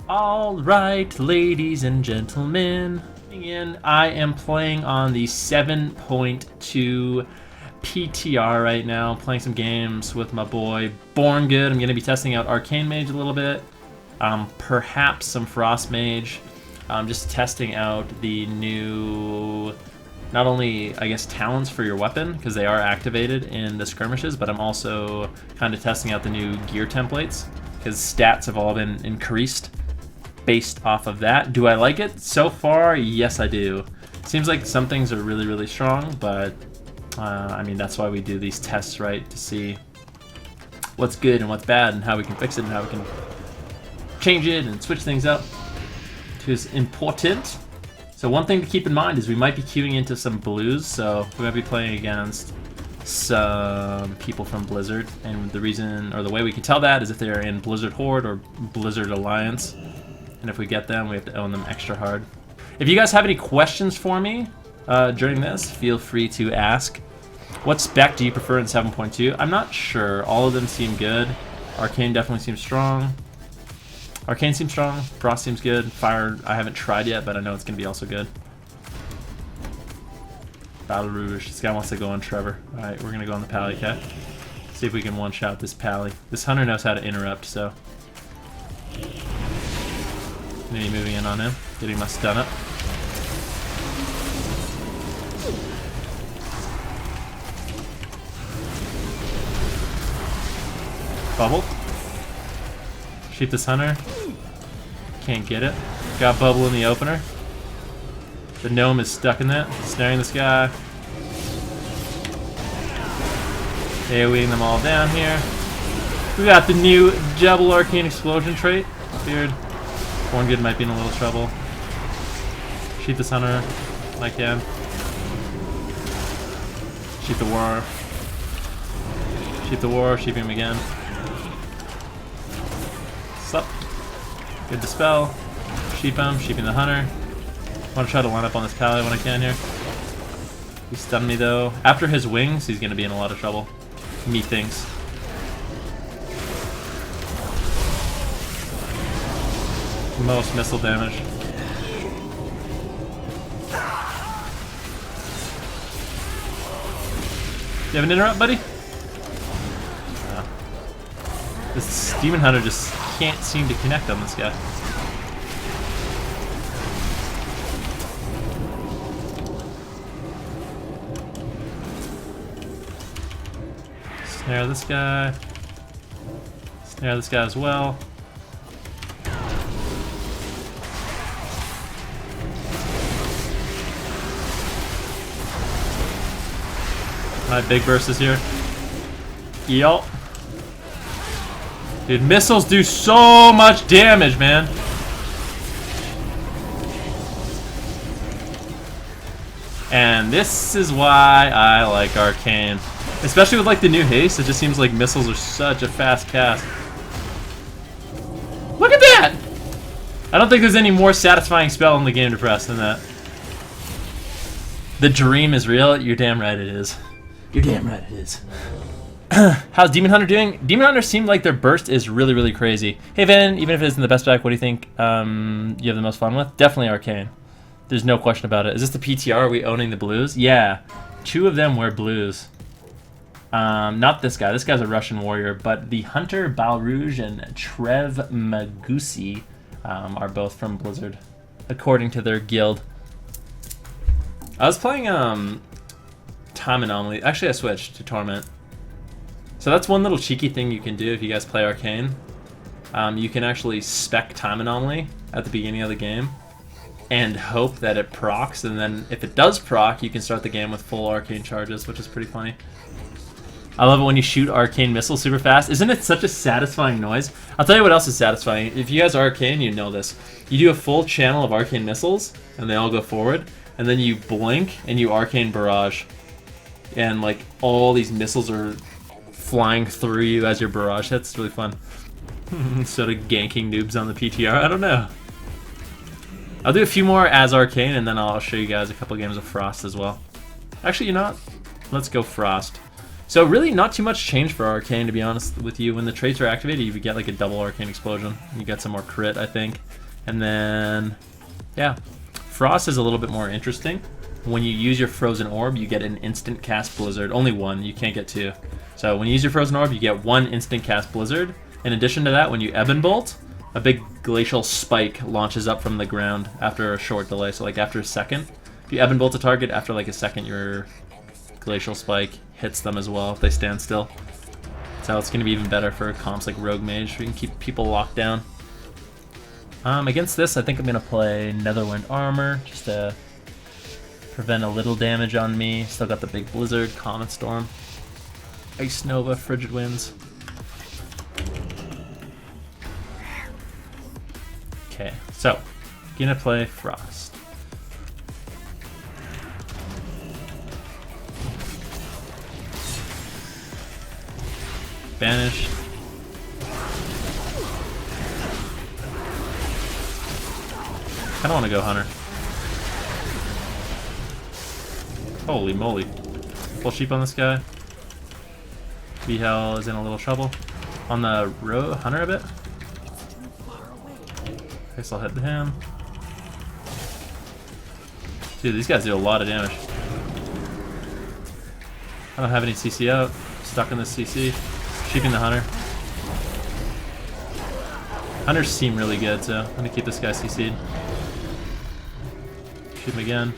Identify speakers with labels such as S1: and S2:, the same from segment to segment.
S1: Alright, ladies and gentlemen, I am playing on the 7.2 PTR right now, playing some games with my boy Born Good. I'm going to be testing out Arcane Mage a little bit, perhaps some Frost Mage. Just testing out the new, not only, I guess, talents for your weapon, because they are activated in the skirmishes, but I'm also kind of testing out the new gear templates, because stats have all been increased based off of that. Do I like it? So far, yes I do. Seems like some things are really, really strong, but I mean, that's why we do these tests, right? To see what's good and what's bad and how we can fix it and how we can change it and switch things up. Is important. So one thing to keep in mind is we might be queuing into some blues, so we might be playing against some people from Blizzard, and the reason, or the way we can tell that, is if they're in Blizzard Horde or Blizzard Alliance, and if we get them, we have to own them extra hard. If you guys have any questions for me during this, feel free to ask. What spec do you prefer in 7.2? I'm not sure. All of them seem good. Arcane definitely seems strong. Arcane seems strong, Frost seems good, Fire I haven't tried yet, but I know it's going to be also good. Battle Rouge, this guy wants to go on Trevor. Alright, we're going to go on the Pally Cat. See if we can one-shot this Pally. This Hunter knows how to interrupt, so... Maybe moving in on him, getting my stun up. Bubble. Shoot this Hunter. Can't get it. Got Bubble in the opener. The Gnome is stuck in that. Snaring this guy. AoEing them all down here. We got the new double Arcane Explosion trait. Feared. Born Good might be in a little trouble. Shoot this Hunter. I can. Shoot the War. Shoot the War. Shoot him again. Sup. Good Dispel. Sheep him. Sheeping the Hunter. Want to try to line up on this Pally when I can here. He stunned me though. After his wings, he's going to be in a lot of trouble. Methinks. Most missile damage. You have an interrupt, buddy? This Demon Hunter just can't seem to connect on this guy. Snare this guy. Snare this guy as well. My big burst is here. Yup. Dude, missiles do so much damage, man. And this is why I like Arcane. Especially with like the new haste, it just seems like missiles are such a fast cast. Look at that! I don't think there's any more satisfying spell in the game to press than that. The dream is real? You're damn right it is. You're damn right it is. How's Demon Hunter doing? Demon Hunter seemed like their burst is really, really crazy. Hey Van, even if it isn't the best back, what do you think you have the most fun with? Definitely Arcane. There's no question about it. Is this the PTR? Are we owning the blues? Yeah. 2 of them wear blues. Not this guy. This guy's a Russian warrior, but the Hunter, Balrouge, and Trev Magusi are both from Blizzard, according to their guild. I was playing Time Anomaly. Actually, I switched to Torment. So that's one little cheeky thing you can do if you guys play Arcane. You can actually spec Time Anomaly at the beginning of the game and hope that it procs, and then if it does proc, you can start the game with full Arcane charges, which is pretty funny. I love it when you shoot Arcane missiles super fast. Isn't it such a satisfying noise? I'll tell you what else is satisfying. If you guys are Arcane, you know this. You do a full channel of Arcane missiles, and they all go forward, and then you blink, and you Arcane Barrage. And like, all these missiles are flying through you as your barrage hits. It's really fun. Sort of ganking noobs on the PTR. I don't know. I'll do a few more as Arcane, and then I'll show you guys a couple games of Frost as well. Actually, you know what? Let's go Frost. So really not too much change for Arcane, to be honest with you. When the traits are activated, you get like a double Arcane Explosion. You get some more crit, I think. And then, yeah. Frost is a little bit more interesting. When you use your Frozen Orb, you get an instant cast Blizzard. Only one, you can't get two. So when you use your Frozen Orb, you get one instant cast Blizzard. In addition to that, when you Ebon Bolt, a big glacial spike launches up from the ground after a short delay. So like after a second, if you Ebon Bolt a target, after like a second, your glacial spike hits them as well if they stand still. So it's going to be even better for comps like Rogue Mage. We can keep people locked down. Against this, I think I'm going to play Netherwind Armor just to prevent a little damage on me. Still got the big Blizzard, Comet Storm, Ice Nova, Frigid Winds. Okay, so gonna play Frost. Banished. I don't want to go Hunter. Holy moly. Full sheep on this guy. V-Hell is in a little trouble. On the Hunter a bit. Guess I'll hit him. Dude, these guys do a lot of damage. I don't have any CC out. Stuck in this CC. Sheeping the Hunter. Hunters seem really good, so I'm gonna keep this guy CC'd. Shoot him again.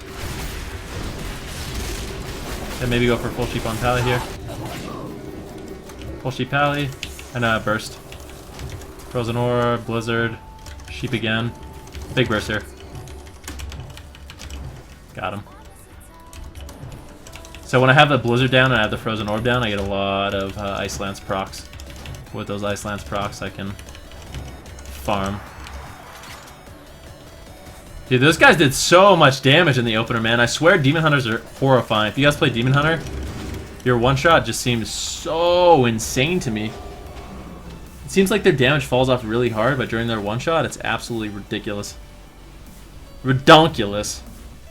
S1: And maybe go for full sheep on Pally here. Full sheep Pally. And burst. Frozen Orb, Blizzard. Sheep again. Big burst here. Got him. So when I have the Blizzard down and I have the Frozen Orb down, I get a lot of Ice Lance procs. With those Ice Lance procs, I can farm. Dude, those guys did so much damage in the opener, man. I swear Demon Hunters are horrifying. If you guys play Demon Hunter, your one-shot just seems so insane to me. It seems like their damage falls off really hard, but during their one-shot, it's absolutely ridiculous. Redonkulous.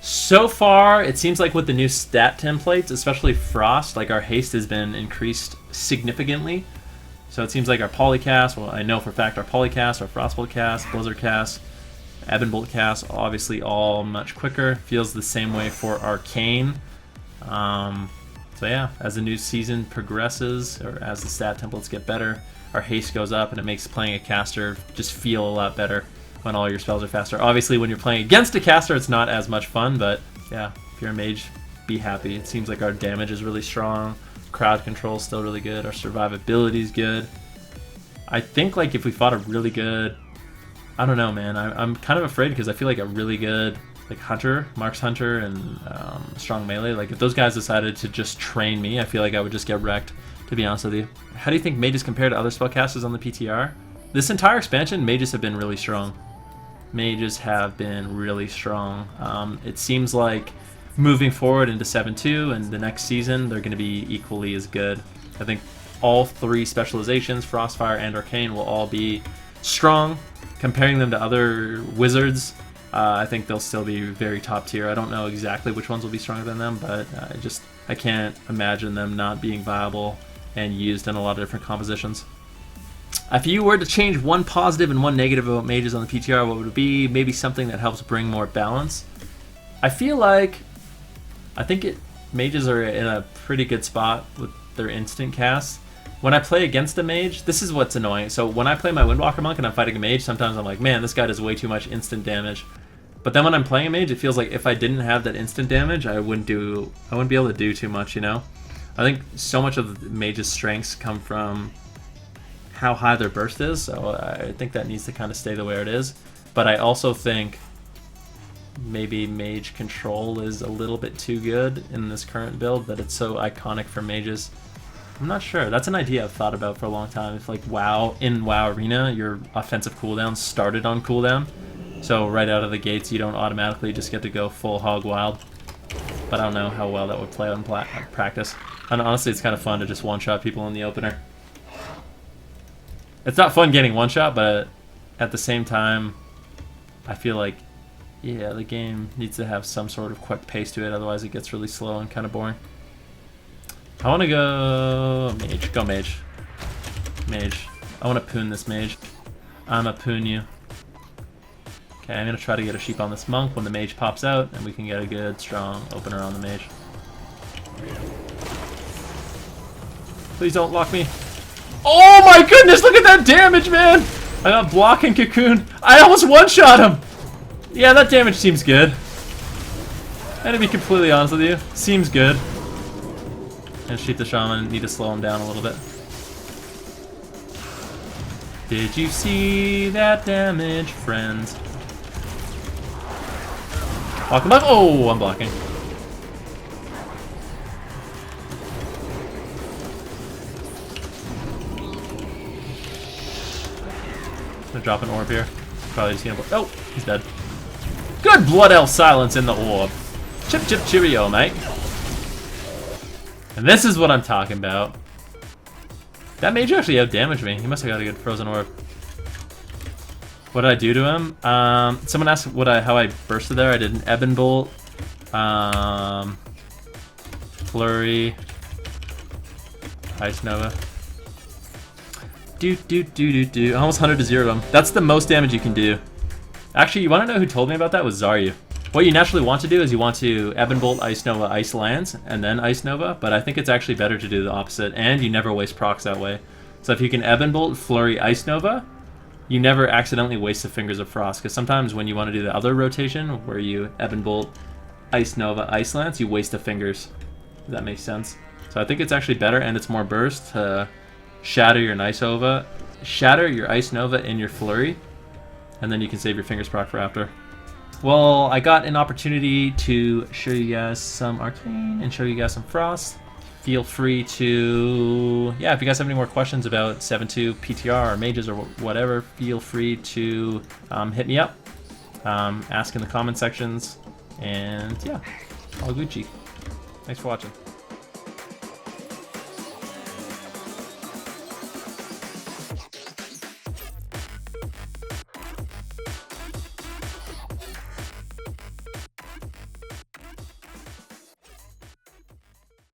S1: So far, it seems like with the new stat templates, especially Frost, like our haste has been increased significantly. So it seems like our Polycast, well, I know for a fact our Polycast, our Frostbolt cast, Blizzard cast, Ebon Bolt cast, obviously all much quicker. Feels the same way for Arcane. So yeah, as the new season progresses, or as the stat templates get better, our haste goes up and it makes playing a caster just feel a lot better when all your spells are faster. Obviously, when you're playing against a caster, it's not as much fun, but yeah, if you're a mage, be happy. It seems like our damage is really strong, crowd control is still really good, our survivability is good. I think like if we fought a really good, I don't know, man, I'm kind of afraid because I feel like a really good like Hunter, Mark's Hunter, and strong melee, like if those guys decided to just train me, I feel like I would just get wrecked, to be honest with you. How do you think mages compare to other spellcasters on the PTR? This entire expansion, mages have been really strong. Mages have been really strong. It seems like moving forward into 7.2 and the next season, they're going to be equally as good. I think all three specializations, Frostfire and Arcane, will all be strong. Comparing them to other wizards, I think they'll still be very top tier. I don't know exactly which ones will be stronger than them, but I can't imagine them not being viable and used in a lot of different compositions. If you were to change one positive and one negative about mages on the PTR, what would it be? Maybe something that helps bring more balance. I feel like, mages are in a pretty good spot with their instant cast. When I play against a mage, this is what's annoying. So when I play my Windwalker Monk and I'm fighting a mage, sometimes I'm like, man, this guy does way too much instant damage. But then when I'm playing a mage, it feels like if I didn't have that instant damage, I wouldn't be able to do too much, you know? I think so much of the mage's strengths come from how high their burst is, so I think that needs to kind of stay the way it is. But I also think maybe mage control is a little bit too good in this current build, that it's so iconic for mages. I'm not sure. That's an idea I've thought about for a long time. If like in WoW Arena, your offensive cooldown started on cooldown, so right out of the gates you don't automatically just get to go full hog wild. But I don't know how well that would play on practice. And honestly, it's kind of fun to just one-shot people in the opener. It's not fun getting one-shot, but at the same time, I feel like, yeah, the game needs to have some sort of quick pace to it, otherwise it gets really slow and kind of boring. I want to go Mage. Go Mage. Mage. I want to poon this Mage. I'm a poon you. Okay, I'm going to try to get a sheep on this monk when the Mage pops out, and we can get a good, strong opener on the Mage. Please don't lock me. Oh my goodness, look at that damage, man! I got block and cocoon. I almost one-shot him! Yeah, that damage seems good. And to be completely honest with you, seems good. And Sheep the Shaman, need to slow him down a little bit. Did you see that damage, friends? Block him up. Oh, I'm blocking. I'm gonna drop an orb here. Probably just gonna. Oh, he's dead. Good Blood Elf silence in the orb. Chip chip cheerio, mate. And this is what I'm talking about. That Mage actually outdamaged me. He must have got a good frozen orb. What did I do to him? Someone asked how I bursted there. I did an Ebon Bolt, Flurry, Ice Nova. I almost 100 to 0 him. That's the most damage you can do. Actually, you want to know who told me about that? Was Zaryu. What you naturally want to do is you want to Ebon Bolt, Ice Nova, Ice Lands, and then Ice Nova, but I think it's actually better to do the opposite, and you never waste procs that way. So if you can Ebon Bolt, Flurry, Ice Nova, you never accidentally waste the Fingers of Frost, because sometimes when you want to do the other rotation, where you Ebon Bolt, Ice Nova, Ice Lance, you waste the Fingers. If that makes sense. So I think it's actually better, and it's more burst to shatter your Ice Nova in your Flurry, and then you can save your Fingers proc for after. Well, I got an opportunity to show you guys some Arcane and show you guys some Frost. Feel free to, yeah, if you guys have any more questions about 7.2 PTR or Mages or whatever, feel free to hit me up, ask in the comment sections, and yeah, all Gucci. Thanks for watching.